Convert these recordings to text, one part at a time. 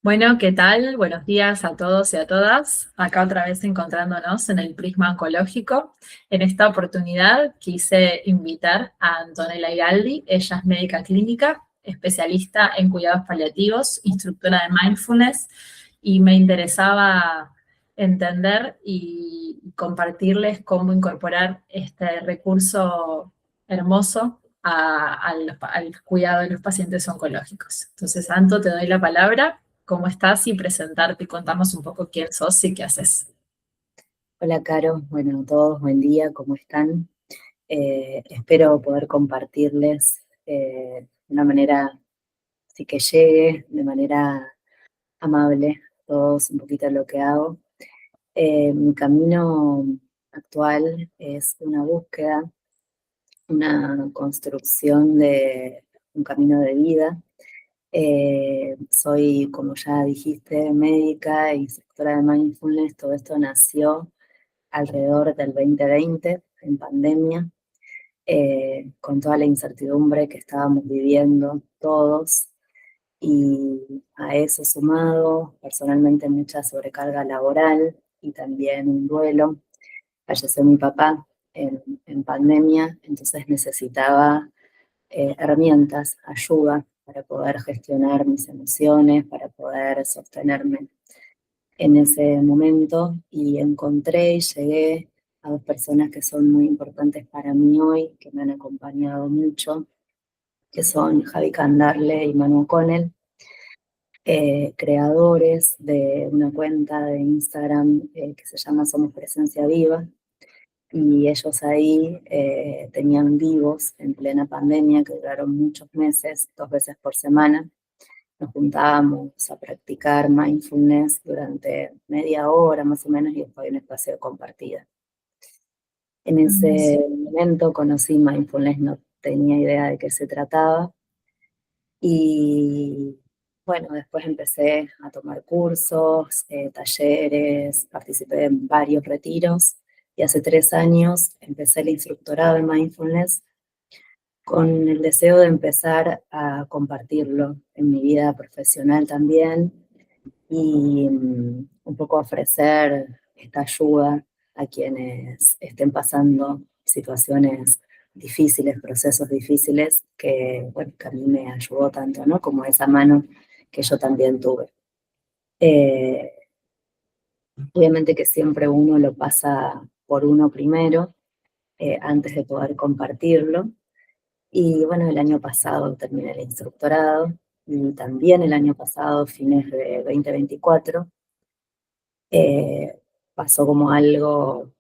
Bueno, ¿qué tal? Buenos días a todos y a todas. Acá otra vez encontrándonos en el Prisma Oncológico. En esta oportunidad quise invitar a Antonella Igaldi. Ella es médica clínica, especialista en cuidados paliativos, instructora de mindfulness, y me interesaba entender y compartirles cómo incorporar este recurso hermoso al cuidado de los pacientes oncológicos. Entonces, Anto, te doy la palabra. ¿Cómo estás? Y presentarte y contarnos un poco quién sos y qué haces. Hola, Caro. Bueno, a todos, buen día, ¿cómo están? Espero poder compartirles de una manera, así que llegue de manera amable, todos un poquito lo que hago. Mi camino actual es una búsqueda, una construcción de un camino de vida. Soy, como ya dijiste, médica e instructora de mindfulness. Todo esto nació alrededor del 2020, en pandemia, con toda la incertidumbre que estábamos viviendo todos, y a eso sumado personalmente mucha sobrecarga laboral y también un duelo. Falleció mi papá en pandemia, entonces necesitaba herramientas, ayuda para poder gestionar mis emociones, para poder sostenerme en ese momento, y encontré y llegué a dos personas que son muy importantes para mí hoy, que me han acompañado mucho, que son Javi Candarle y Manu O'Connell, creadores de una cuenta de Instagram que se llama Somos Presencia Viva, y ellos ahí tenían vivos en plena pandemia que duraron muchos meses, 2 veces por semana. Nos juntábamos a practicar mindfulness durante media hora más o menos, y después un espacio de compartida. En ese Hermoso. momento conocí mindfulness, no tenía idea de qué se trataba, y bueno, después empecé a tomar cursos, talleres, participé en varios retiros, y hace 3 años empecé el instructorado de mindfulness con el deseo de empezar a compartirlo en mi vida profesional también, y un poco ofrecer esta ayuda a quienes estén pasando situaciones difíciles, procesos difíciles, que, bueno, que a mí me ayudó tanto, ¿no? Como esa mano que yo también tuve. Eh, Obviamente que siempre uno lo pasa por uno primero, antes de poder compartirlo. Y bueno, el año pasado terminé el instructorado, y también el año pasado, fines de 2024, eh, pasó como algo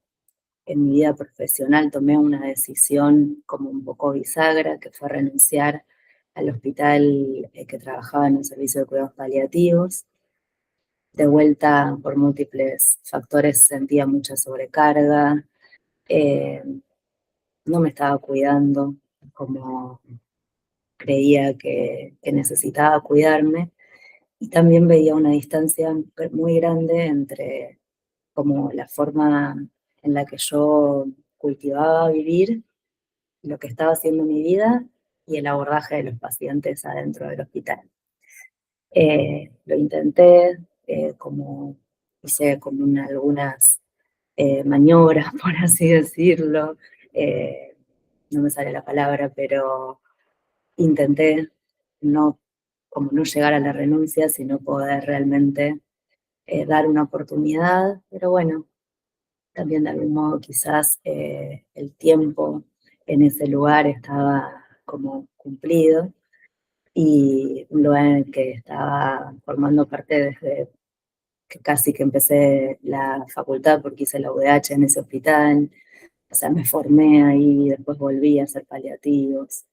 en mi vida profesional. Tomé una decisión como un poco bisagra, que fue renunciar al hospital que trabajaba en un servicio de cuidados paliativos. De vuelta, por múltiples factores, sentía mucha sobrecarga, eh, no me estaba cuidando como creía que necesitaba cuidarme, y también veía una distancia muy grande entre como la forma en la que yo cultivaba vivir, lo que estaba haciendo en mi vida, y el abordaje de los pacientes adentro del hospital. Lo intenté, como hice como algunas maniobras, por así decirlo. eh, no me sale la palabra, pero intenté no, como no llegar a la renuncia, sino poder realmente dar una oportunidad. Pero bueno, también de algún modo quizás el tiempo en ese lugar estaba como cumplido, y un lugar en el que estaba formando parte desde que casi que empecé la facultad, porque hice la UDH en ese hospital. O sea, me formé ahí, después volví a hacer paliativos,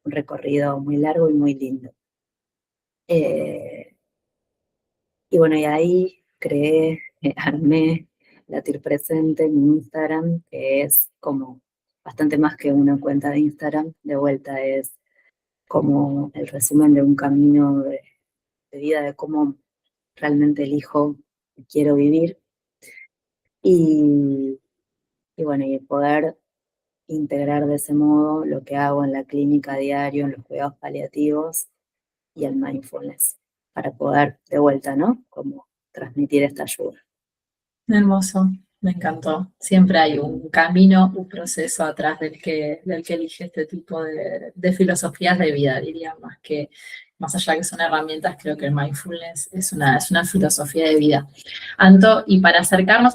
un recorrido muy largo y muy lindo. Eh, y bueno, y ahí creé, armé Latir Presente, mi Instagram, que es como bastante más que una cuenta de Instagram. De vuelta es como el resumen de un camino de vida, de cómo realmente elijo y quiero vivir. Y, y bueno, y poder integrar de ese modo lo que hago en la clínica a diario, en los cuidados paliativos y el mindfulness, para poder, de vuelta, ¿no? Como transmitir esta ayuda. Hermoso, me encantó. Siempre hay un camino, un proceso atrás del que elige este tipo de filosofías de vida, diría, más allá que son herramientas, creo que el mindfulness es una filosofía de vida. Anto, y para acercarnos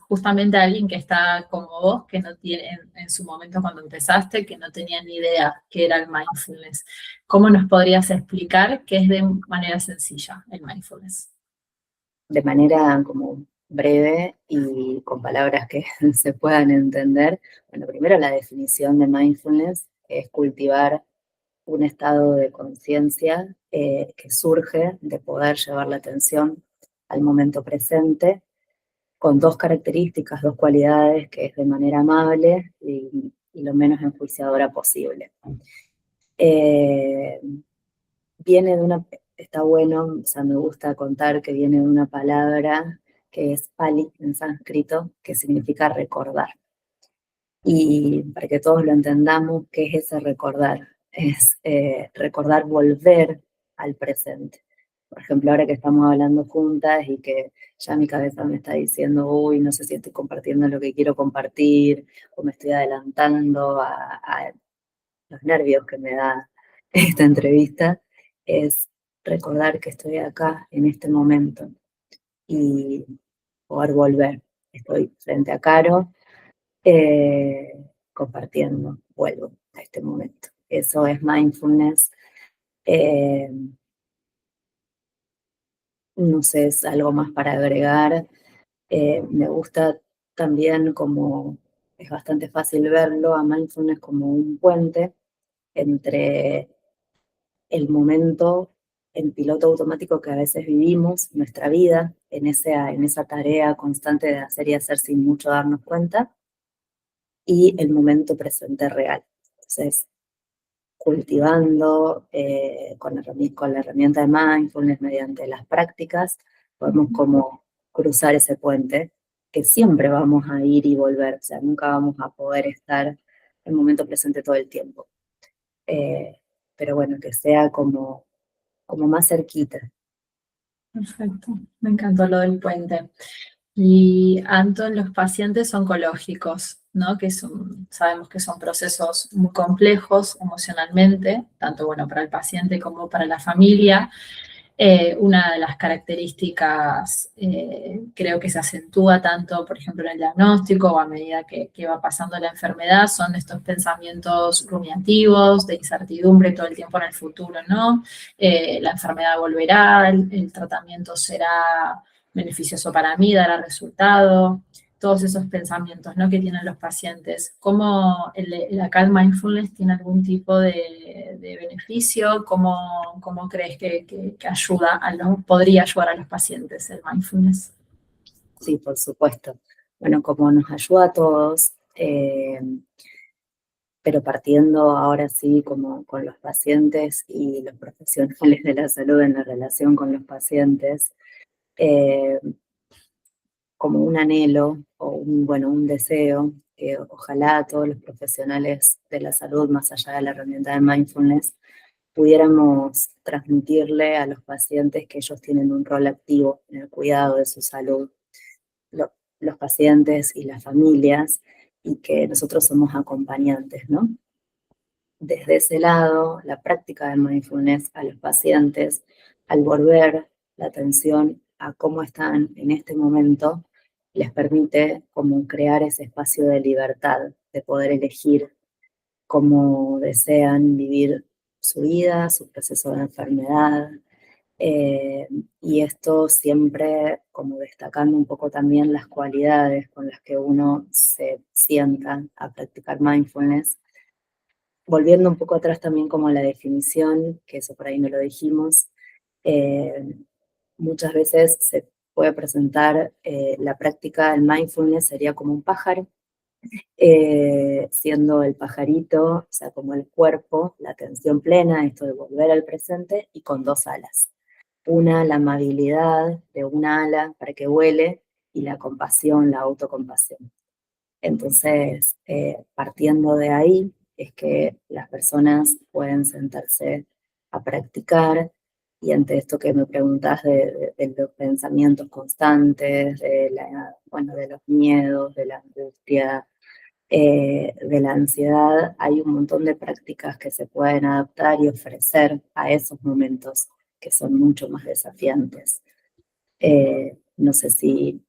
justamente a alguien que está como vos, que no tiene, en su momento cuando empezaste, que no tenía ni idea qué era el mindfulness, ¿cómo nos podrías explicar qué es de manera sencilla el mindfulness? De manera como breve y con palabras que se puedan entender. Bueno, primero la definición de mindfulness es cultivar un estado de conciencia que surge de poder llevar la atención al momento presente con dos características, dos cualidades, que es de manera amable y lo menos enjuiciadora posible. Eh, Viene de una, está bueno, o sea, me gusta contar que viene de una palabra que es pali en sánscrito, que significa recordar. Y para que todos lo entendamos, ¿qué es ese recordar? Es recordar volver al presente. Por ejemplo, ahora que estamos hablando juntas y que ya mi cabeza me está diciendo, uy, no sé si estoy compartiendo lo que quiero compartir, o me estoy adelantando a los nervios que me da esta entrevista, es recordar que estoy acá en este momento y poder volver. Estoy frente a Caro, compartiendo, vuelvo a este momento. Eso es mindfulness. Eh, no sé, es algo más para agregar. Me gusta también como es bastante fácil verlo a mindfulness como un puente entre el momento en piloto automático que a veces vivimos, nuestra vida, en esa tarea constante de hacer y hacer sin mucho darnos cuenta, y el momento presente real. Entonces, cultivando con la herramienta de mindfulness mediante las prácticas, podemos como cruzar ese puente que siempre vamos a ir y volver, o sea, nunca vamos a poder estar en el momento presente todo el tiempo. Eh, pero bueno, que sea como más cerquita. Perfecto, me encantó lo del puente. Y Anton, los pacientes oncológicos, ¿no? Sabemos que son procesos muy complejos emocionalmente, tanto bueno para el paciente como para la familia. Una de las características creo que se acentúa tanto, por ejemplo, en el diagnóstico o a medida que va pasando la enfermedad, son estos pensamientos rumiativos, de incertidumbre todo el tiempo en el futuro, ¿no? La enfermedad volverá, el tratamiento será beneficioso para mí, dará resultado, todos esos pensamientos, ¿no?, que tienen los pacientes. ¿Cómo acá el mindfulness tiene algún tipo de beneficio? ¿Cómo crees que ayuda podría ayudar a los pacientes el mindfulness? Sí, por supuesto. Bueno, como nos ayuda a todos, pero partiendo ahora sí como con los pacientes y los profesionales de la salud en la relación con los pacientes, eh, como un anhelo o un deseo que ojalá todos los profesionales de la salud, más allá de la herramienta de mindfulness, pudiéramos transmitirle a los pacientes que ellos tienen un rol activo en el cuidado de su salud, lo- los pacientes y las familias, y que nosotros somos acompañantes, ¿no? Desde ese lado, la práctica de mindfulness a los pacientes, al volver la atención a cómo están en este momento, les permite como crear ese espacio de libertad, de poder elegir cómo desean vivir su vida, su proceso de enfermedad, y esto siempre como destacando un poco también las cualidades con las que uno se sienta a practicar mindfulness. Volviendo un poco atrás también como a la definición, que eso por ahí no lo dijimos, eh, muchas veces se puede presentar la práctica del mindfulness sería como un pájaro, siendo el pajarito, o sea, como el cuerpo, la atención plena, esto de volver al presente, y con dos alas. Una, la amabilidad de una ala para que vuele, y la compasión, la autocompasión. Entonces, partiendo de ahí, es que las personas pueden sentarse a practicar Y ante esto que me preguntas de los pensamientos constantes, bueno, de los miedos, de la angustia, de la ansiedad, hay un montón de prácticas que se pueden adaptar y ofrecer a esos momentos que son mucho más desafiantes. No sé si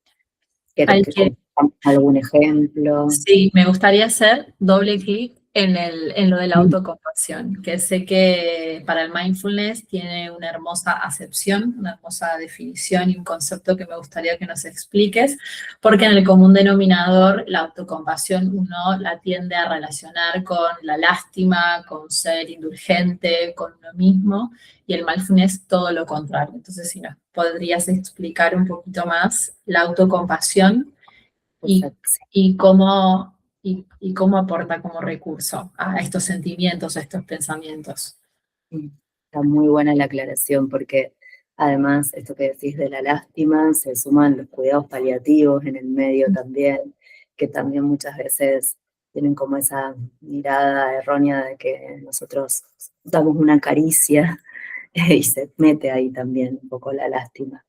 quieres Hay que que compartamos algún ejemplo. Sí, me gustaría hacer doble clic en lo de la autocompasión, que sé que para el mindfulness tiene una hermosa acepción, una hermosa definición y un concepto que me gustaría que nos expliques, porque en el común denominador la autocompasión uno la tiende a relacionar con la lástima, con ser indulgente, con uno mismo, y el mindfulness todo lo contrario. Entonces, si nos podrías explicar un poquito más la autocompasión y, Exacto. y cómo aporta como recurso a estos sentimientos, a estos pensamientos. Está muy buena la aclaración porque además esto que decís de la lástima, se suman los cuidados paliativos en el medio también, que también muchas veces tienen como esa mirada errónea de que nosotros damos una caricia y se mete ahí también un poco la lástima.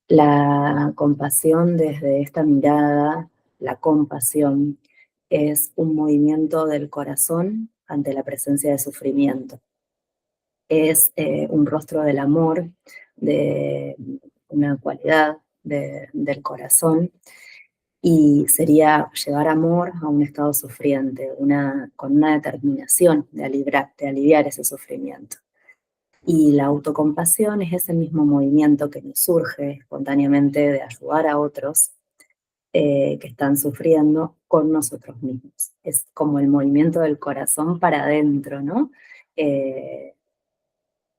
La compasión desde esta mirada, la compasión, es un movimiento del corazón ante la presencia de sufrimiento. Es un rostro del amor, de una cualidad del corazón, y sería llevar amor a un estado sufriente, con una determinación de aliviar ese sufrimiento. Y la autocompasión es ese mismo movimiento que nos surge espontáneamente de ayudar a otros que están sufriendo con nosotros mismos. Es como el movimiento del corazón para adentro, ¿no? Eh,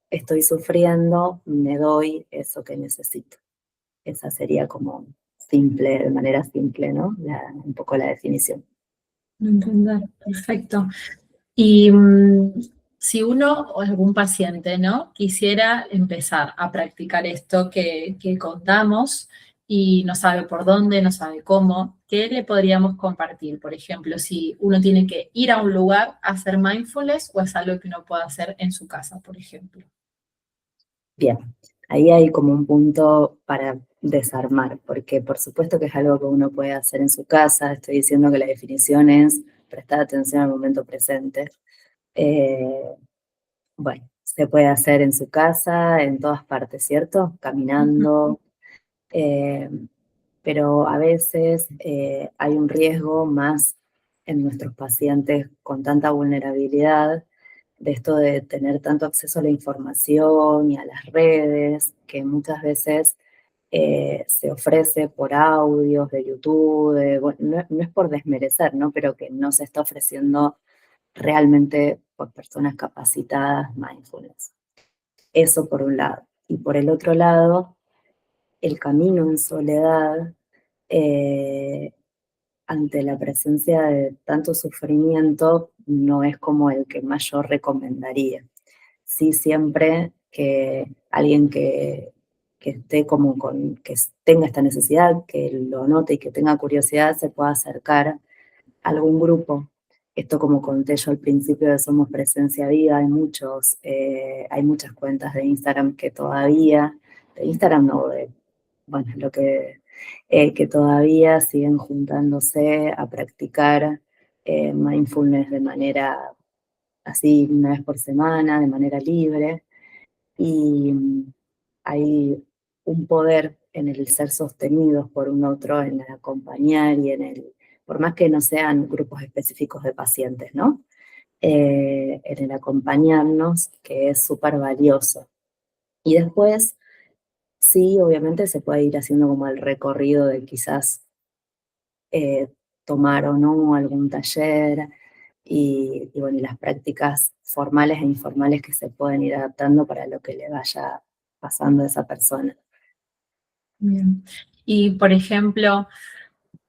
Estoy sufriendo, me doy eso que necesito. Esa sería como simple, de manera simple, ¿no? Un poco la definición. Entender, perfecto. Y si uno o algún paciente, ¿no? Quisiera empezar a practicar esto que contamos y no sabe por dónde, no sabe cómo, ¿qué le podríamos compartir? Por ejemplo, si uno tiene que ir a un lugar a hacer mindfulness o es algo que uno puede hacer en su casa, por ejemplo. Bien, ahí hay como un punto para desarmar, porque por supuesto que es algo que uno puede hacer en su casa. Estoy diciendo que la definición es prestar atención al momento presente. Eh, bueno, se puede hacer en su casa, en todas partes, ¿cierto? Ujú. Caminando, eh, pero a veces hay un riesgo más en nuestros pacientes con tanta vulnerabilidad, de esto de tener tanto acceso a la información y a las redes, que muchas veces se ofrece por audios de YouTube, bueno, no es por desmerecer, ¿no? Pero que no se está ofreciendo realmente por personas capacitadas mindfulness. Eso por un lado. Y por el otro lado, el camino en soledad, eh, ante la presencia de tanto sufrimiento, no es como el que más yo recomendaría. Sí, siempre que alguien que esté como que tenga esta necesidad, que lo note y que tenga curiosidad, se pueda acercar a algún grupo. Esto, como conté yo al principio de Somos Presencia Viva, hay muchas cuentas de Instagram que todavía, de Instagram no, bueno, que todavía siguen juntándose a practicar mindfulness de manera así, una vez por semana, de manera libre. Y hay un poder en el ser sostenidos por un otro, en el acompañar y por más que no sean grupos específicos de pacientes, ¿no? En el acompañarnos, que es súper valioso. Y después, sí, obviamente se puede ir haciendo como el recorrido de quizás eh, tomar o no algún taller y bueno, y las prácticas formales e informales que se pueden ir adaptando para lo que le vaya pasando a esa persona. Bien. Y, por ejemplo,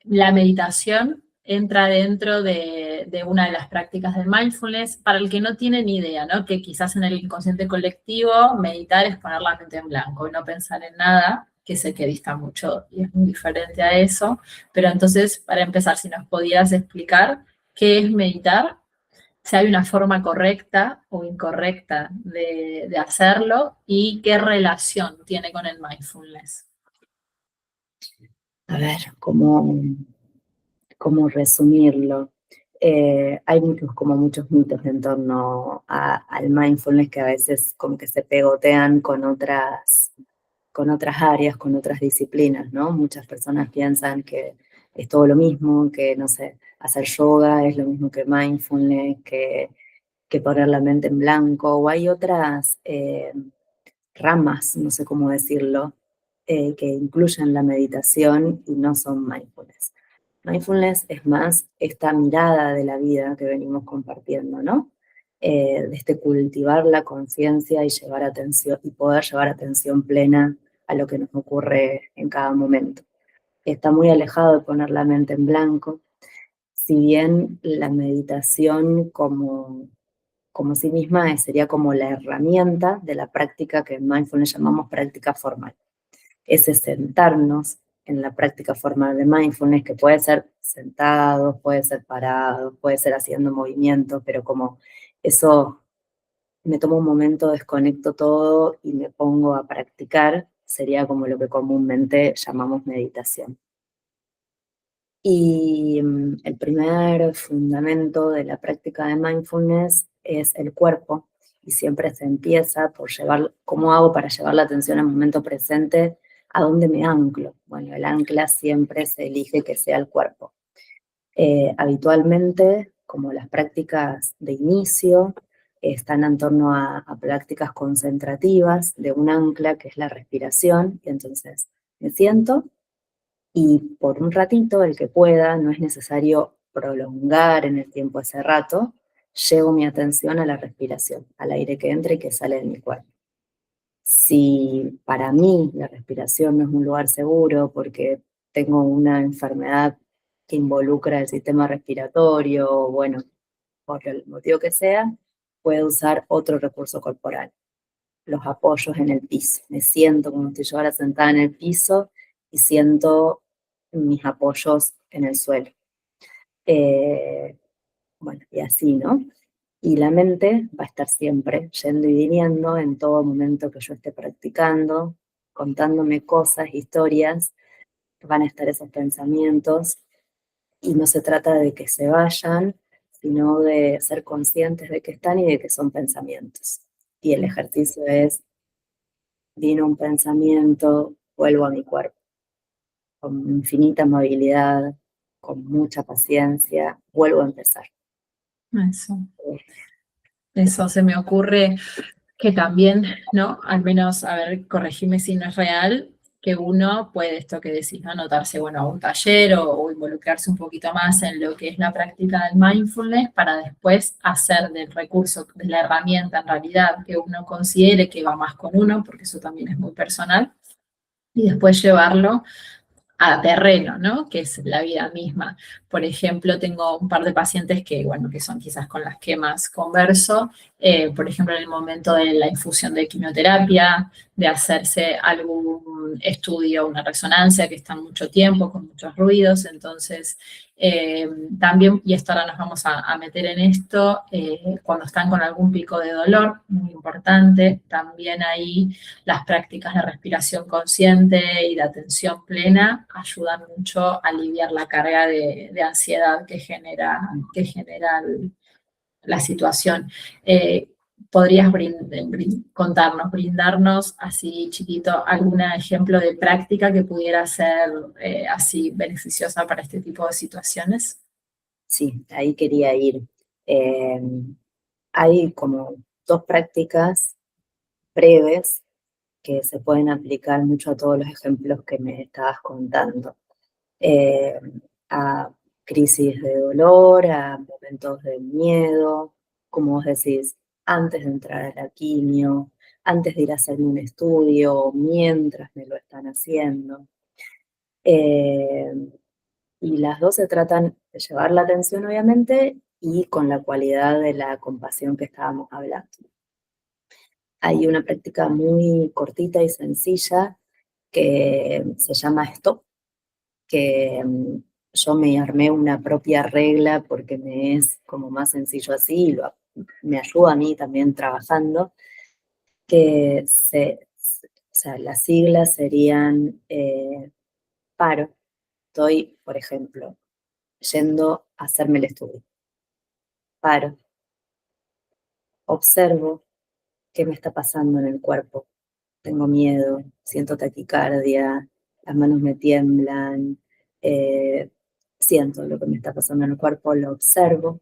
la meditación entra dentro de una de las prácticas del mindfulness. Para el que no tiene ni idea, ¿no? Que quizás en el inconsciente colectivo meditar es poner la mente en blanco y no pensar en nada, que sé que dista mucho y es muy diferente a eso. Pero entonces, para empezar, si nos podías explicar qué es meditar si hay una forma correcta o incorrecta de hacerlo y qué relación tiene con el mindfulness. A ver, cómo resumirlo. Hay como muchos mitos en torno al mindfulness que a veces como que se pegotean con otras áreas, con otras disciplinas, ¿no? Muchas personas piensan que es todo lo mismo, que, no sé, hacer yoga es lo mismo que mindfulness, que poner la mente en blanco, o hay otras ramas, no sé cómo decirlo, que incluyen la meditación y no son mindfulness. Mindfulness es más esta mirada de la vida que venimos compartiendo, ¿no? De este cultivar la conciencia y llevar atención, y poder llevar atención plena a lo que nos ocurre en cada momento. Está muy alejado de poner la mente en blanco, si bien la meditación como sí misma sería como la herramienta de la práctica que en mindfulness llamamos práctica formal. Ese sentarnos en la práctica formal de mindfulness, que puede ser sentado, puede ser parado, puede ser haciendo movimientos, pero como eso me tomo un momento, desconecto todo y me pongo a practicar, sería como lo que comúnmente llamamos meditación. Y el primer fundamento de la práctica de mindfulness es el cuerpo, y siempre se empieza por ¿cómo hago para llevar la atención al momento presente? ¿A dónde me anclo? Bueno, el ancla siempre se elige que sea el cuerpo. Habitualmente, como las prácticas de inicio, están en torno a prácticas concentrativas de un ancla que es la respiración, y entonces me siento y por un ratito, el que pueda, no es necesario prolongar en el tiempo ese rato, llevo mi atención a la respiración, al aire que entra y que sale de mi cuerpo. Si para mí la respiración no es un lugar seguro porque tengo una enfermedad que involucra el sistema respiratorio, o bueno, por el motivo que sea, puedo usar otro recurso corporal, los apoyos en el piso. Me siento como si yo ahora sentada en el piso y siento mis apoyos en el suelo. Bueno, y así, ¿no? Y la mente va a estar siempre yendo y viniendo en todo momento que yo esté practicando, contándome cosas, historias, van a estar esos pensamientos, y no se trata de que se vayan, sino de ser conscientes de que están y de que son pensamientos. Y el ejercicio es, vino un pensamiento, vuelvo a mi cuerpo, con infinita amabilidad, con mucha paciencia, vuelvo a empezar. Eso. Eso se me ocurre que también, ¿no? Al menos, a ver, corregime si no es real, que uno puede, esto que decís, ¿no? Anotarse, bueno, a un taller o involucrarse un poquito más en lo que es la práctica del mindfulness para después hacer del recurso, de la herramienta en realidad que uno considere que va más con uno, porque eso también es muy personal, y después llevarlo a terreno, ¿no? Que es la vida misma. Por ejemplo, tengo un par de pacientes que, bueno, que son quizás con las que más converso, por ejemplo, en el momento de la infusión de quimioterapia, de hacerse algún estudio, una resonancia que están mucho tiempo, con muchos ruidos, entonces también, y esto ahora nos vamos a meter en esto, cuando están con algún pico de dolor, muy importante, también ahí las prácticas de respiración consciente y de atención plena ayudan mucho a aliviar la carga de ansiedad que genera la situación. ¿Podrías contarnos, brindarnos así chiquito algún ejemplo de práctica que pudiera ser así beneficiosa para este tipo de situaciones? Sí, ahí quería ir. Eh, Hay como dos prácticas breves que se pueden aplicar mucho a todos los ejemplos que me estabas contando. Eh, a crisis de dolor, a momentos de miedo, como vos decís, antes de entrar a la quimio, antes de ir a hacerme un estudio, mientras me lo están haciendo. Eh, y las dos se tratan de llevar la atención, obviamente, y con la cualidad de la compasión que estábamos hablando. Hay una práctica muy cortita y sencilla que se llama stop, que yo me armé una propia regla porque me es como más sencillo así, y me ayuda a mí también trabajando, que o sea, las siglas serían paro. Estoy, por ejemplo, yendo a hacerme el estudio. Paro, observo qué me está pasando en el cuerpo. Tengo miedo, siento taquicardia, las manos me tiemblan, eh, siento lo que me está pasando en el cuerpo, lo observo,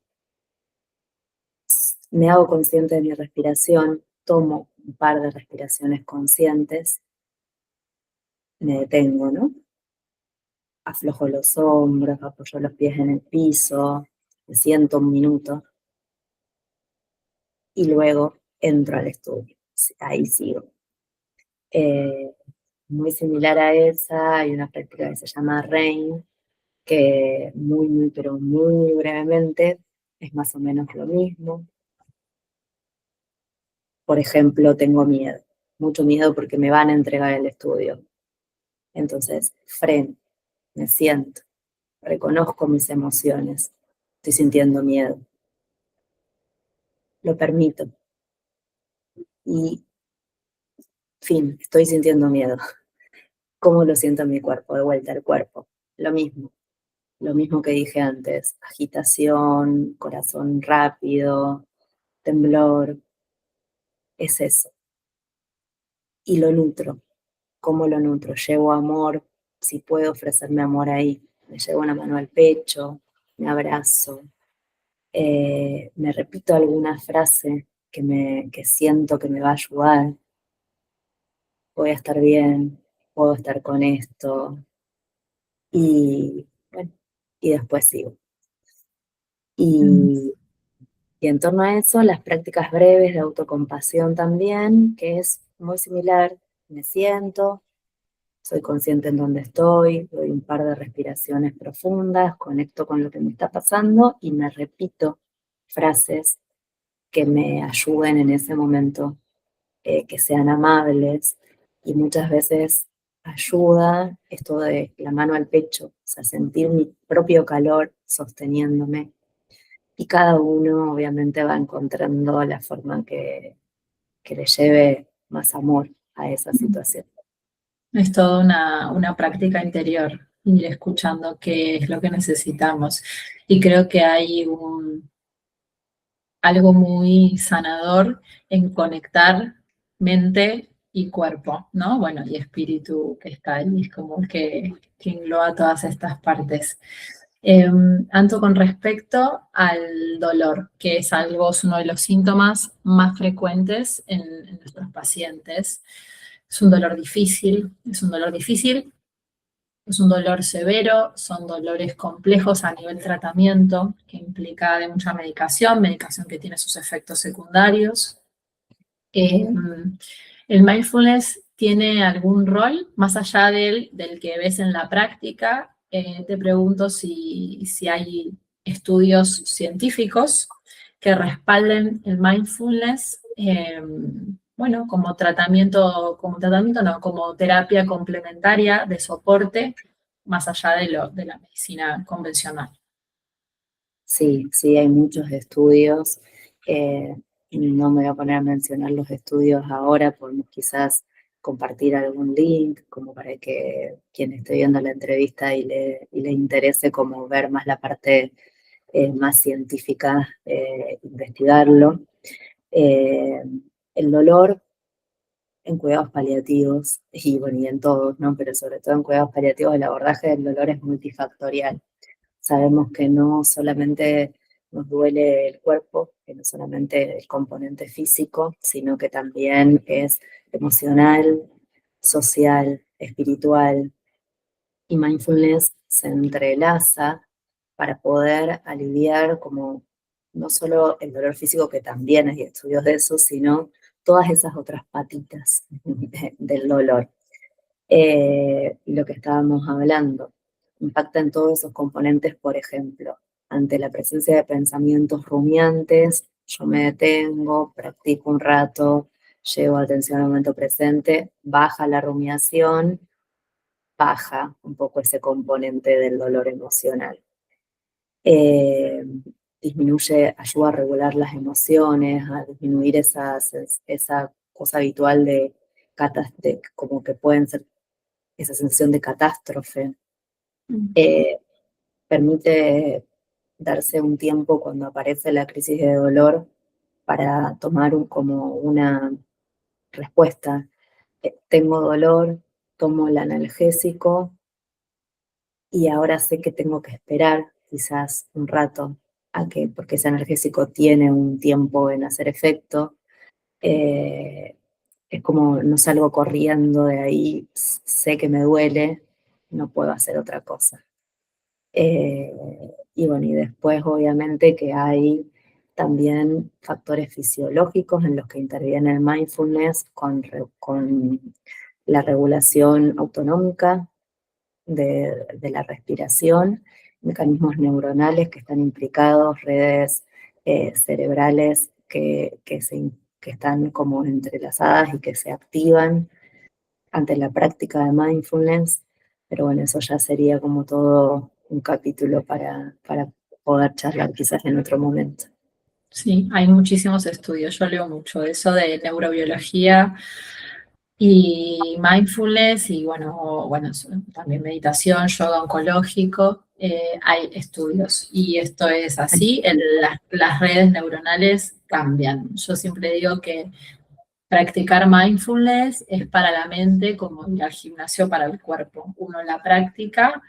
me hago consciente de mi respiración, tomo un par de respiraciones conscientes, me detengo, ¿no? Aflojo los hombros, apoyo los pies en el piso, me siento un minuto y luego entro al estudio. Ahí sigo. Muy similar a esa, hay una práctica que se llama RAIN, que muy, pero muy brevemente es más o menos lo mismo. Por ejemplo, tengo miedo, mucho miedo porque me van a entregar el estudio. Entonces, freno, me siento, reconozco mis emociones, estoy sintiendo miedo, lo permito y, fin, estoy sintiendo miedo. ¿Cómo lo siento en mi cuerpo? De vuelta al cuerpo, lo mismo que dije antes, agitación, corazón rápido, temblor, es eso. Y lo nutro. ¿Cómo lo nutro? Llevo amor, si puedo ofrecerme amor ahí. Me llevo una mano al pecho, me abrazo, me repito alguna frase que siento que me va a ayudar. Voy a estar bien, puedo estar con esto. Y bueno, y después sigo. Mm. Y en torno a eso, las prácticas breves de autocompasión también, que es muy similar. Me siento, soy consciente en dónde estoy, doy un par de respiraciones profundas, conecto con lo que me está pasando y me repito frases que me ayuden en ese momento, que sean amables. Y muchas veces ayuda esto de la mano al pecho, o sea, sentir mi propio calor sosteniéndome. Y cada uno obviamente va encontrando la forma que le lleve más amor a esa situación. Es toda una práctica interior, ir escuchando qué es lo que necesitamos. Y creo que hay algo muy sanador en conectar mente y cuerpo, ¿no? Bueno, y espíritu que está ahí, es como que engloba todas estas partes. Anto, con respecto al dolor, que es algo, es uno de los síntomas más frecuentes en nuestros pacientes. Es un dolor difícil, es un dolor difícil, es un dolor severo, son dolores complejos a nivel tratamiento, que implica de mucha medicación, medicación que tiene sus efectos secundarios. Eh, ¿El mindfulness tiene algún rol más allá del que ves en la práctica? Te pregunto si hay estudios científicos que respalden el mindfulness, bueno, como tratamiento no, como terapia complementaria de soporte, más allá de la medicina convencional. Sí, sí, hay muchos estudios. No me voy a poner a mencionar los estudios ahora, podemos quizás compartir algún link como para que quien esté viendo la entrevista y le interese como ver más la parte más científica, investigarlo. Eh, el dolor en cuidados paliativos, y bueno, y en todos, ¿no? Pero sobre todo en cuidados paliativos, el abordaje del dolor es multifactorial. Sabemos que no solamente nos duele el cuerpo, que no solamente el componente físico, sino que también es emocional, social, espiritual, y mindfulness se entrelaza para poder aliviar como no solo el dolor físico, que también hay estudios de eso, sino todas esas otras patitas del dolor. Lo que estábamos hablando, impacta en todos esos componentes. Por ejemplo, ante la presencia de pensamientos rumiantes, yo me detengo, practico un rato, llevo atención al momento presente, baja la rumiación baja un poco ese componente del dolor emocional. Eh, Disminuye, ayuda a regular las emociones, a disminuir esa cosa habitual de como que pueden ser esa sensación de catástrofe. Eh, Permite darse un tiempo cuando aparece la crisis de dolor para tomar como una respuesta. Tengo dolor, tomo el analgésico y ahora sé que tengo que esperar quizás un rato porque ese analgésico tiene un tiempo en hacer efecto. Eh, es como no salgo corriendo de ahí, sé que me duele, no puedo hacer otra cosa. Y bueno, y después obviamente que hay también factores fisiológicos en los que interviene el mindfulness con la regulación autonómica de la respiración, mecanismos neuronales que están implicados, redes cerebrales que están como entrelazadas y que se activan ante la práctica de mindfulness, pero bueno, eso ya sería como todo un capítulo para poder charlar quizás en otro momento. Sí, hay muchísimos estudios, yo leo mucho de eso de neurobiología y mindfulness y bueno, también meditación, yoga oncológico, hay estudios y esto es así, las redes neuronales cambian. Yo siempre digo que practicar mindfulness es para la mente como ir al gimnasio para el cuerpo. Uno la práctica,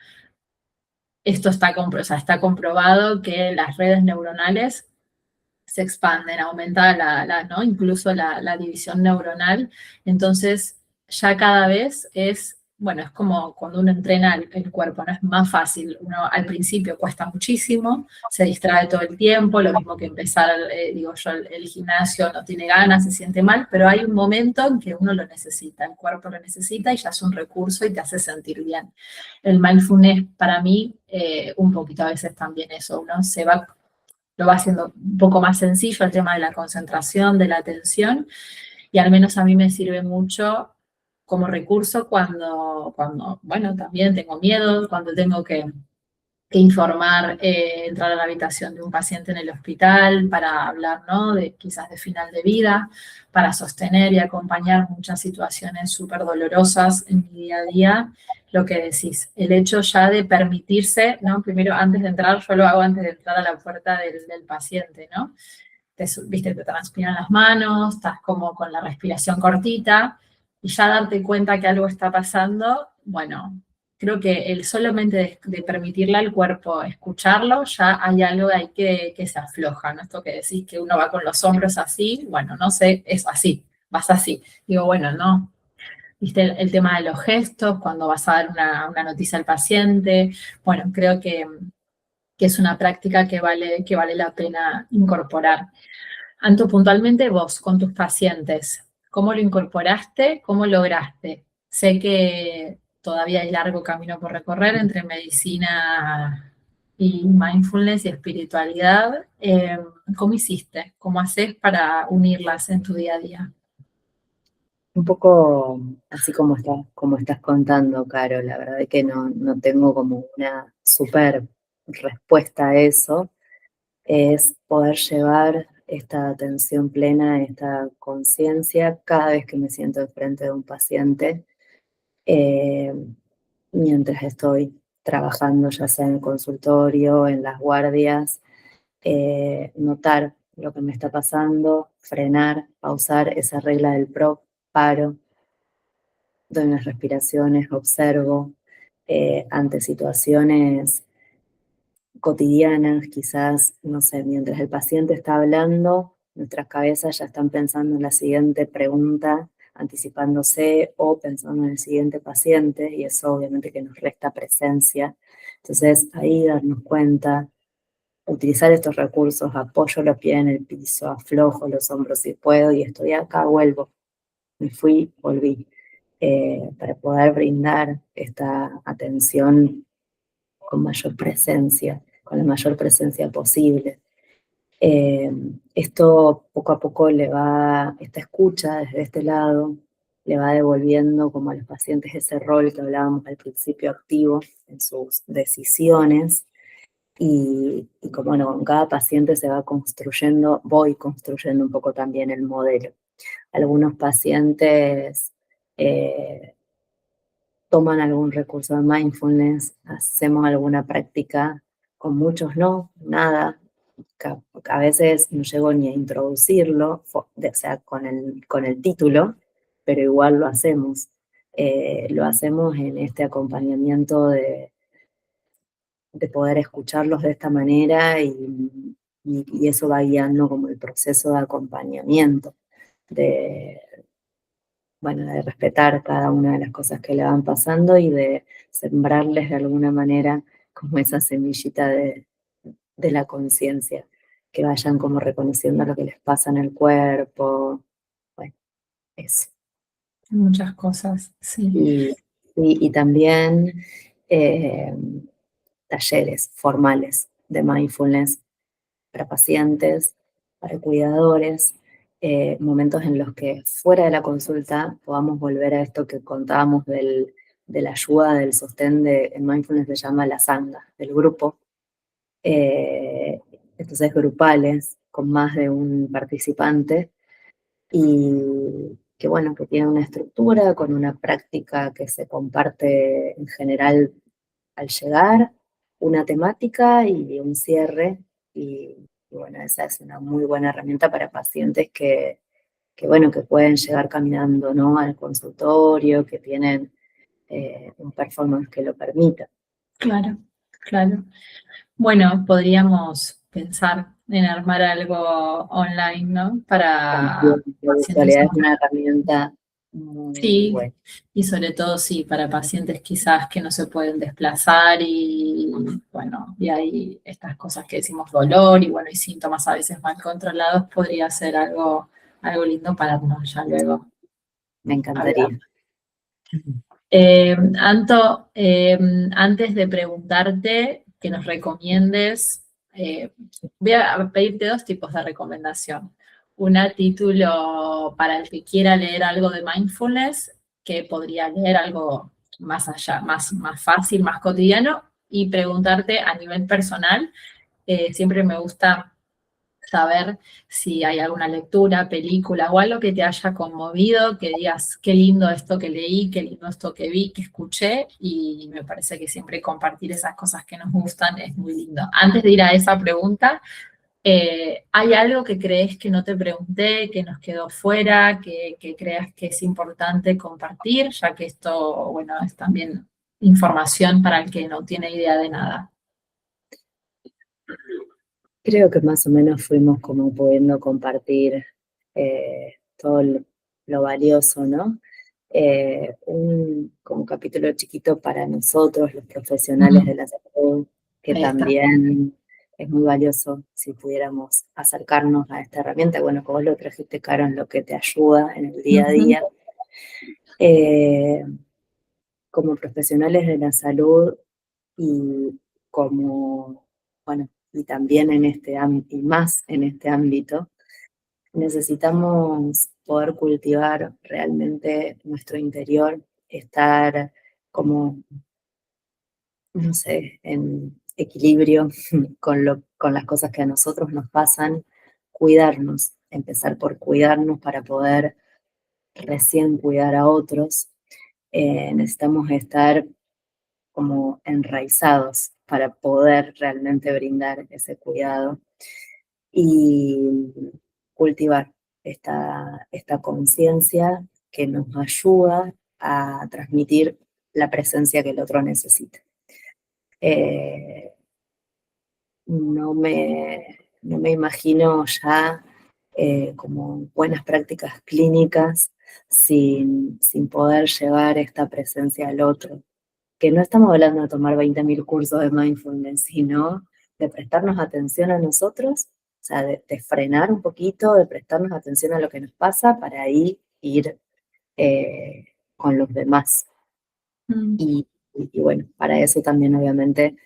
esto o sea, está comprobado que las redes neuronales se expanden, aumenta ¿no? Incluso la división neuronal. Entonces, ya cada vez bueno, es como cuando uno entrena el cuerpo, ¿no? Es más fácil. Uno al principio cuesta muchísimo, se distrae todo el tiempo, lo mismo que empezar, digo yo, el gimnasio no tiene ganas, se siente mal, pero hay un momento en que uno lo necesita, el cuerpo lo necesita y ya es un recurso y te hace sentir bien. El mindfulness para mí, un poquito a veces también eso, uno lo va haciendo un poco más sencillo el tema de la concentración, de la atención, y al menos a mí me sirve mucho como recurso cuando bueno, también tengo miedo, cuando tengo que informar, entrar a la habitación de un paciente en el hospital para hablar, ¿no? Quizás de final de vida, para sostener y acompañar muchas situaciones súper dolorosas en mi día a día. Lo que decís, el hecho ya de permitirse, ¿no? Primero, antes de entrar, yo lo hago antes de entrar a la puerta del paciente, ¿no? Viste, te transpiran las manos, estás como con la respiración cortita, y ya darte cuenta que algo está pasando, bueno, creo que el solamente de permitirle al cuerpo escucharlo, ya hay algo de ahí que se afloja, ¿no? Esto que decís que uno va con los hombros así, bueno, no sé, es así, vas así. Digo, bueno, no. Viste el tema de los gestos, cuando vas a dar una noticia al paciente, bueno, creo que es una práctica que vale la pena incorporar. Anto, puntualmente vos con tus pacientes, ¿cómo lo incorporaste? ¿Cómo lograste? Sé que todavía hay largo camino por recorrer entre medicina y mindfulness y espiritualidad. ¿Cómo hiciste? ¿Cómo haces para unirlas en tu día a día? Un poco así como estás contando, Caro, la verdad es que no tengo como una súper respuesta a eso, es poder llevar esta atención plena, esta conciencia cada vez que me siento enfrente de un paciente, eh, mientras estoy trabajando, ya sea en el consultorio, en las guardias, notar lo que me está pasando, frenar, pausar esa regla del PROP, paro, doy unas respiraciones, observo ante situaciones cotidianas, quizás, no sé, mientras el paciente está hablando, nuestras cabezas ya están pensando en la siguiente pregunta, anticipándose o pensando en el siguiente paciente, y eso obviamente que nos resta presencia. Entonces, ahí darnos cuenta, utilizar estos recursos, apoyo los pies en el piso, aflojo los hombros si puedo, y estoy acá, vuelvo, me fui, volví, para poder brindar esta atención con mayor presencia, con la mayor presencia posible. Esto poco a poco esta escucha desde este lado, le va devolviendo como a los pacientes ese rol que hablábamos al principio activo en sus decisiones. Y como bueno, con cada paciente se va construyendo, voy construyendo un poco también el modelo. Algunos pacientes toman algún recurso de mindfulness, hacemos alguna práctica, con muchos no, nada. A veces no llego ni a introducirlo, o sea, con el título, pero igual lo hacemos. Lo hacemos en este acompañamiento de poder escucharlos de esta manera y eso va guiando como el proceso de acompañamiento, de, bueno, de respetar cada una de las cosas que le van pasando y de sembrarles de alguna manera como esa semillita de la conciencia, que vayan como reconociendo lo que les pasa en el cuerpo, bueno, eso. Muchas cosas, sí. Y también eh, talleres formales de mindfulness para pacientes, para cuidadores, momentos en los que fuera de la consulta podamos volver a esto que contábamos de la ayuda, del sostén en mindfulness se llama la sangha, del grupo, eh, entonces grupales, con más de un participante, y que bueno, que tiene una estructura con una práctica que se comparte en general al llegar, una temática y un cierre, y bueno, esa es una muy buena herramienta para pacientes que bueno, que pueden llegar caminando, ¿no?, al consultorio, que tienen un performance que lo permita. Claro, claro. Bueno, podríamos pensar en armar algo online, ¿no? También Para la pacientes. virtualidad es una herramienta muy Sí, buena. y sobre todo sí, para pacientes quizás que no se pueden desplazar y bueno, y hay estas cosas que decimos dolor y bueno, y síntomas a veces mal controlados, podría ser algo lindo para ya luego Me hablar. encantaría. Anto, antes de preguntarte que nos recomiendes, eh, voy a pedirte dos tipos de recomendación. Una, título para el que quiera leer algo de mindfulness, que podría leer algo más allá, más fácil, más cotidiano, y preguntarte a nivel personal, siempre me gusta saber si hay alguna lectura, película o algo que te haya conmovido, que digas, qué lindo esto que leí, qué lindo esto que vi, que escuché, y me parece que siempre compartir esas cosas que nos gustan es muy lindo. Antes de ir a esa pregunta, ¿hay algo que crees que no te pregunté, que nos quedó fuera, que creas que es importante compartir, ya que esto, bueno, es también información para el que no tiene idea de nada? Creo que más o menos fuimos como pudiendo compartir todo lo valioso, ¿no? Como un capítulo chiquito para nosotros, los profesionales Mm, de la salud, que ahí está. también es muy valioso si pudiéramos acercarnos a esta herramienta. Bueno, como vos lo trajiste, Caro, en lo que te ayuda en el día a Ujú. día. Eh, Como profesionales de la salud y como, bueno, y también en este ámbito, y más en este ámbito, necesitamos poder cultivar realmente nuestro interior, estar como, no sé, en equilibrio con las cosas que a nosotros nos pasan, cuidarnos, empezar por cuidarnos para poder recién cuidar a otros. Necesitamos estar como enraizados para poder realmente brindar ese cuidado y cultivar esta conciencia que nos ayuda a transmitir la presencia que el otro necesita. Eh, no me imagino ya como buenas prácticas clínicas sin poder llevar esta presencia al otro, que no estamos hablando de tomar 20.000 cursos de mindfulness, sino de prestarnos atención a nosotros, o sea, de frenar un poquito, de prestarnos atención a lo que nos pasa para ahí ir con los demás. Mm. Y bueno, para eso también obviamente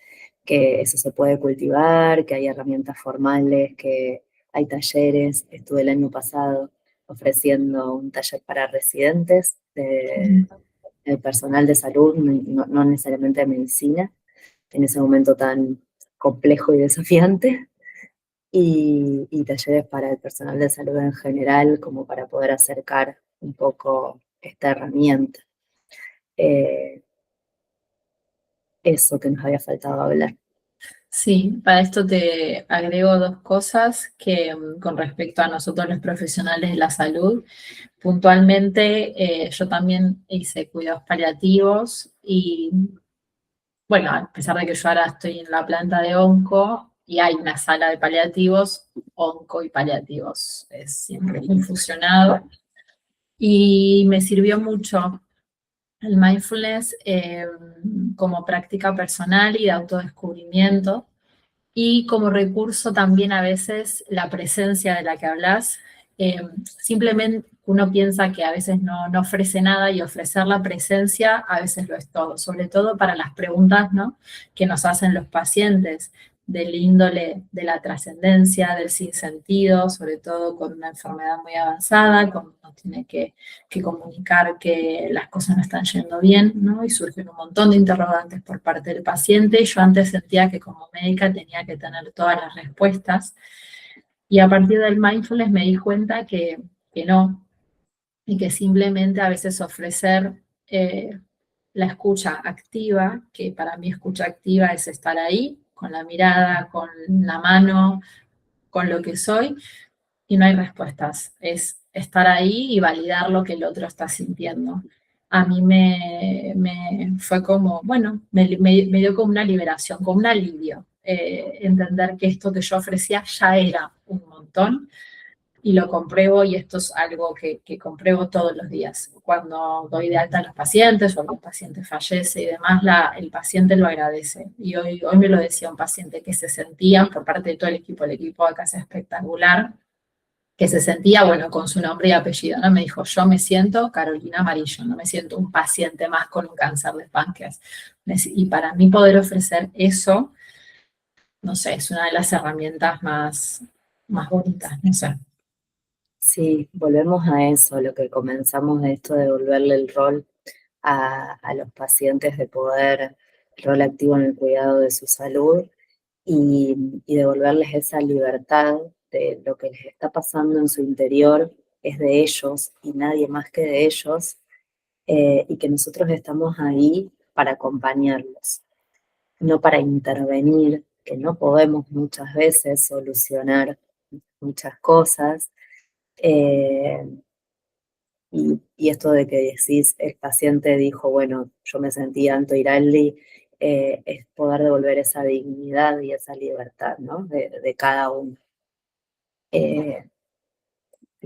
que eso se puede cultivar, que hay herramientas formales, que hay talleres. Estuve el año pasado ofreciendo un taller para residentes de, del personal de salud, no necesariamente de medicina, en ese momento tan complejo y desafiante, y talleres para el personal de salud en general, como para poder acercar un poco esta herramienta. Eso que nos había faltado hablar. Sí, para esto te agrego dos cosas que con respecto a nosotros los profesionales de la salud, puntualmente yo también hice cuidados paliativos y bueno, a pesar de que yo ahora estoy en la planta de onco y hay una sala de paliativos, onco y paliativos es siempre muy fusionado y me sirvió mucho el mindfulness como práctica personal y de autodescubrimiento. Y como recurso también a veces la presencia de la que hablas, simplemente uno piensa que a veces no ofrece nada y ofrecer la presencia a veces lo es todo, sobre todo para las preguntas, ¿no?, que nos hacen los pacientes del índole de la trascendencia, del sinsentido, sobre todo con una enfermedad muy avanzada, cuando uno tiene que comunicar que las cosas no están yendo bien, ¿no? Y surgen un montón de interrogantes por parte del paciente. Yo antes sentía que como médica tenía que tener todas las respuestas y a partir del mindfulness me di cuenta que no, y que simplemente a veces ofrecer la escucha activa, que para mí escucha activa es estar ahí, con la mirada, con la mano, con lo que soy, y no hay respuestas. Es estar ahí y validar lo que el otro está sintiendo. A mí me fue como, bueno, me dio como una liberación, como un alivio, entender que esto que yo ofrecía ya era un montón y lo compruebo y esto es algo que compruebo todos los días. Cuando doy de alta a los pacientes o algún paciente fallece y demás, el paciente lo agradece. Y hoy me lo decía un paciente que se sentía, por parte de todo el equipo acá es espectacular, que se sentía, bueno, con su nombre y apellido, ¿no? Me dijo, yo me siento Carolina Amarillo, no me siento un paciente más con un cáncer de páncreas. Y para mí poder ofrecer eso, no sé, es una de las herramientas más bonitas, no sé. Sí, volvemos a eso, lo que comenzamos de esto de devolverle el rol a los pacientes, de poder, el rol activo en el cuidado de su salud y devolverles esa libertad de lo que les está pasando en su interior es de ellos y nadie más que de ellos, y que nosotros estamos ahí para acompañarlos, no para intervenir, que no podemos muchas veces solucionar muchas cosas. eh, y esto de que decís, el paciente dijo, bueno, yo me sentí Anto Iraldi, es poder devolver esa dignidad y esa libertad, ¿no? De cada uno. Eh,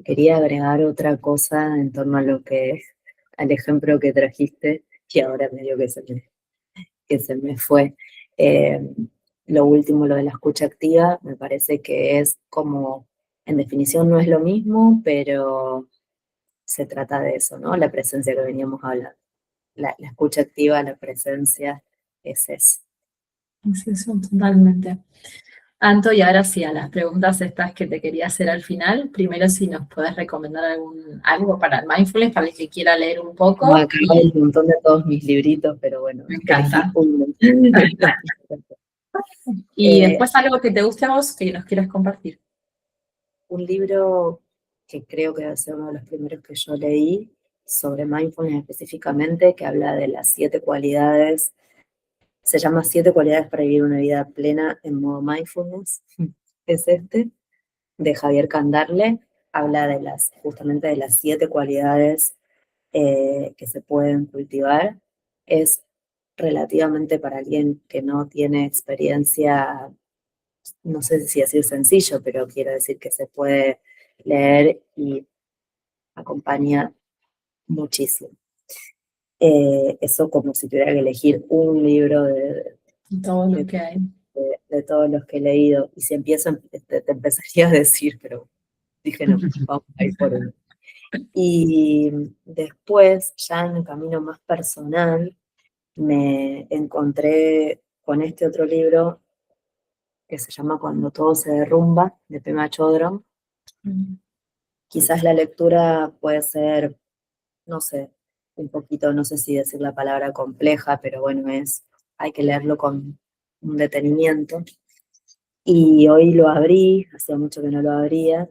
Quería agregar otra cosa en torno a al ejemplo que trajiste, y ahora medio que se me fue. Eh, lo último, lo de la escucha activa, me parece que es como, en definición no es lo mismo, pero se trata de eso, ¿no? La presencia que veníamos hablando. La escucha activa, la presencia, es eso. Es eso, totalmente. Anto, y ahora sí, a las preguntas estas que te quería hacer al final, primero si nos puedes recomendar algo para el mindfulness, para el que quiera leer un Como poco, acá hay y un montón de todos mis libritos, pero bueno, me elegí encanta. uno. Y Eh, después algo que te guste a vos, que nos quieras compartir. un libro que creo que debe ser uno de los primeros que yo leí, sobre mindfulness específicamente, que habla de las 7 cualidades, se llama 7 cualidades para vivir una vida plena en modo mindfulness, es este, de Javier Candarle, habla de justamente de las 7 cualidades que se pueden cultivar. Es relativamente para alguien que no tiene experiencia, no sé si decir sencillo, pero quiero decir que se puede leer y acompaña muchísimo. Eso como si tuviera que elegir un libro Todo lo de, que hay. de todos los que he leído, y si empiezo, te empezaría a decir, pero dije no, vamos a ir por uno. Y después, ya en el camino más personal, me encontré con este otro libro que se llama Cuando todo se derrumba, de Pema Chodron. Quizás la lectura puede ser, no sé, un poquito, no sé si decir la palabra compleja, pero bueno, hay que leerlo con un detenimiento. Y hoy lo abrí, hacía mucho que no lo abría,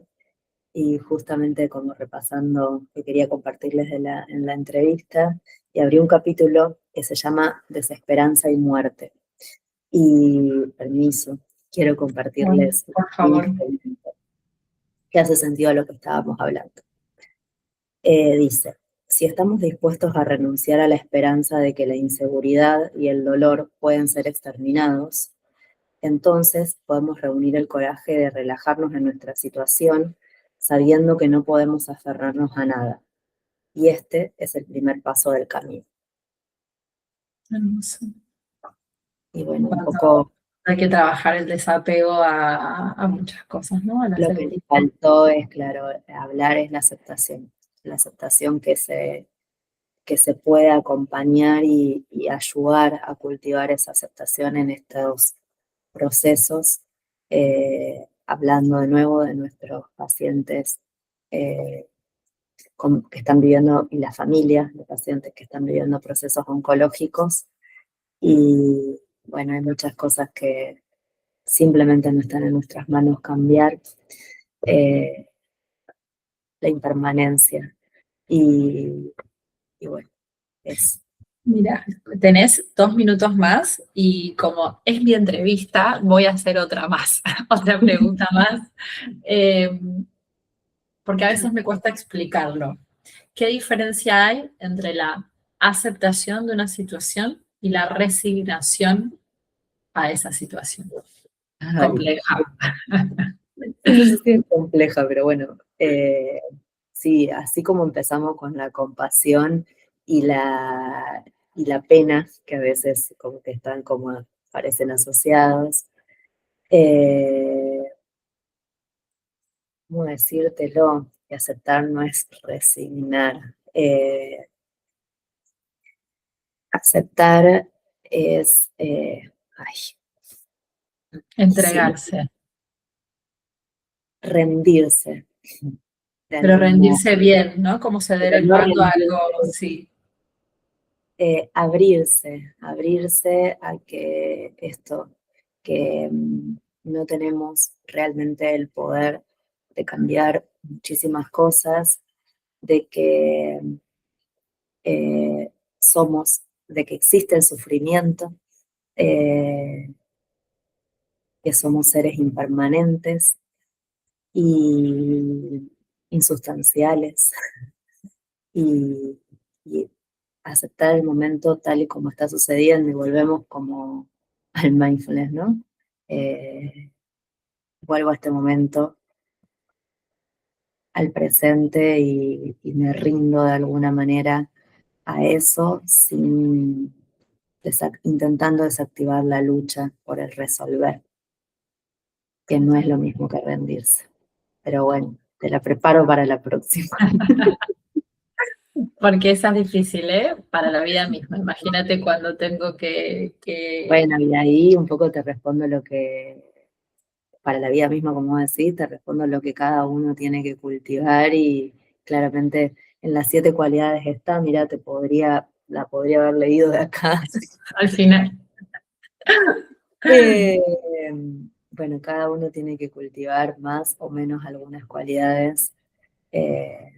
y justamente como repasando que quería compartirles en la entrevista, y abrí un capítulo que se llama Desesperanza y Muerte. Y permiso, quiero Bueno, compartirles por un favor. fragmento que hace sentido a lo que estábamos hablando. Dice, si estamos dispuestos a renunciar a la esperanza de que la inseguridad y el dolor pueden ser exterminados, entonces podemos reunir el coraje de relajarnos en nuestra situación sabiendo que no podemos aferrarnos a nada. Y este es el primer paso del camino. Hermoso. Y bueno, un Cuando poco hay que trabajar el desapego a muchas cosas, ¿no? A la lo que me seguridad. faltó es, claro, hablar es la aceptación que se puede acompañar y ayudar a cultivar esa aceptación en estos procesos, hablando de nuevo de nuestros pacientes eh, que están viviendo, y las familias de pacientes que están viviendo procesos oncológicos. Y bueno, hay muchas cosas que simplemente no están en nuestras manos cambiar. eh, la impermanencia. Y bueno, es. Mira, tenés 2 minutos más y como es mi entrevista, voy a hacer otra más, otra pregunta más, eh, porque a veces me cuesta explicarlo. ¿Qué diferencia hay entre la aceptación de una situación y la resignación a esa situación? Ay, Compleja. no sé si es compleja, pero bueno, sí, así como empezamos con la compasión y la pena, que a veces como que están como parecen asociados, eh, ¿cómo decírtelo? Que aceptar no es resignar. Aceptar es, ay, sí, Entregarse, rendirse de pero algún modo, rendirse bien, ¿no? Como ceder pero el no mando a rendirse, algo, sí, abrirse a que esto, que no tenemos realmente el poder de cambiar muchísimas cosas, de que somos, de que existe el sufrimiento, eh, que somos seres impermanentes y insustanciales, y, y aceptar el momento tal y como está sucediendo, y volvemos como al mindfulness, ¿no? Eh, Vuelvo a este momento, al presente, y me rindo de alguna manera a eso sin intentando desactivar la lucha por el resolver, que no es lo mismo que rendirse. Pero bueno, te la preparo para la próxima. porque esa es difícil, ¿eh? Para la vida misma. Imagínate cuando tengo que. Bueno, y ahí un poco te respondo lo que, para la vida misma, como decís, te respondo lo que cada uno tiene que cultivar, y claramente en las 7 cualidades está, mira, la podría haber leído de acá. Al final. Eh, bueno, cada uno tiene que cultivar más o menos algunas cualidades. Eh,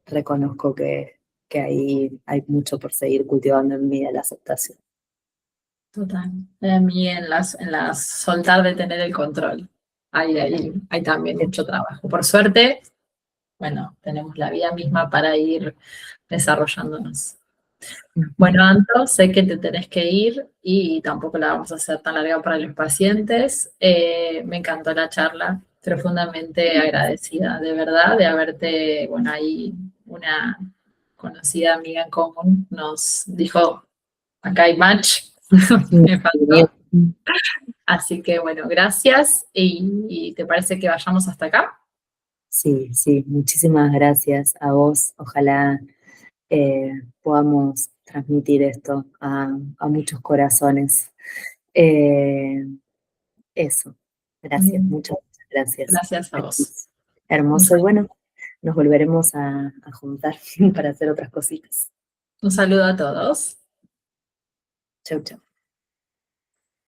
Reconozco que ahí hay mucho por seguir cultivando en mí, de la aceptación. Total. A mí en las soltar de tener el control. Hay también mucho trabajo. Por suerte, bueno, tenemos la vida misma para ir desarrollándonos. Bueno, Anto, sé que te tenés que ir y tampoco la vamos a hacer tan larga para los pacientes. Me encantó la charla, profundamente agradecida, de verdad, de haberte, bueno, ahí una conocida amiga en común nos dijo, acá hay match, me faltó. Así que, bueno, gracias y ¿te parece que vayamos hasta acá? Sí, sí, muchísimas gracias a vos. Ojalá podamos transmitir esto a muchos corazones. Eh, Eso, Muy gracias, bien. muchas gracias. Gracias a vos. Un Hermoso, y saludo. bueno, nos volveremos a juntar para hacer otras cositas. Un saludo a todos. Chau, chau.